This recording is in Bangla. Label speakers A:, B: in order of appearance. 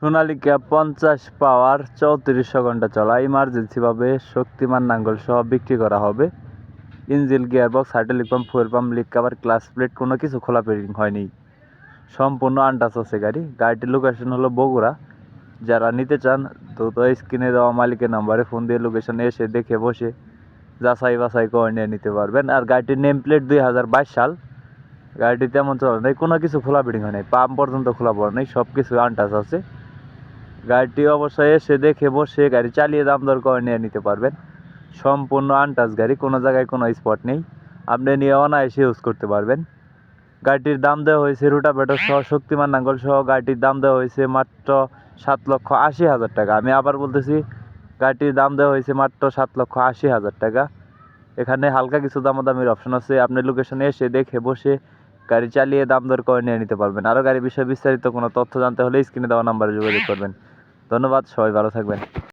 A: সোনালিকা 50 পাওয়ার 3400 ঘন্টা চলা ইমার্জেন্সিভাবে শক্তিমান নাঙ্গল সহ বিক্রি করা হবে। Engine, gearbox, hydraulic pump, fuel pump, leak cover, clutch plate কোনো কিছু খোলা পেরিং হয়নি। সম্পূর্ণ আনটাচ আছে গাড়িটির লোকেশন হলো বগুড়া। যারা নিতে চান দ্রুত স্ক্রিনে দেওয়া মালিকের নাম্বারে ফোন দিয়ে লোকেশনে এসে দেখে বসে যাচাই বাছাই করে নিয়ে নিতে পারবেন। আর গাড়িটির নেম প্লেট 2022 সাল। গাড়িটি তেমন চলা নেই, কোনো কিছু খোলা পেরিং হয় নাই, পাম্প পর্যন্ত খোলা পড়ে নেই, সব কিছু আনটাচ আছে। গাড়িটি অবশ্যই এসে দেখে বসে গাড়ি চালিয়ে দাম দর করে নিয়ে নিতে পারবেন। সম্পূর্ণ আনটাচ গাড়ি, কোনো জায়গায় কোনো স্পট নেই, আপনি নিয়ে অনায়াসে ইউজ করতে পারবেন। গাড়িটির দাম দেওয়া হয়েছে রোটাভেটর সহ শক্তিমান নাঙ্গল সহ গাড়িটির দাম দেওয়া হয়েছে মাত্র 7,80,000 টাকা। আমি আবার বলতেছি, গাড়িটির দাম দেওয়া হয়েছে মাত্র 7,80,000 টাকা। এখানে হালকা কিছু দামাদামির অপশন আছে, আপনি লোকেশনে এসে দেখে বসে গাড়ি চালিয়ে দাম দর করে নিয়ে নিতে পারবেন। আরও গাড়ির বিষয়ে বিস্তারিত কোনো তথ্য জানতে হলে স্ক্রিনে দেওয়া নাম্বারে যোগাযোগ করবেন। ধন্যবাদ, সবাই ভালো থাকবেন।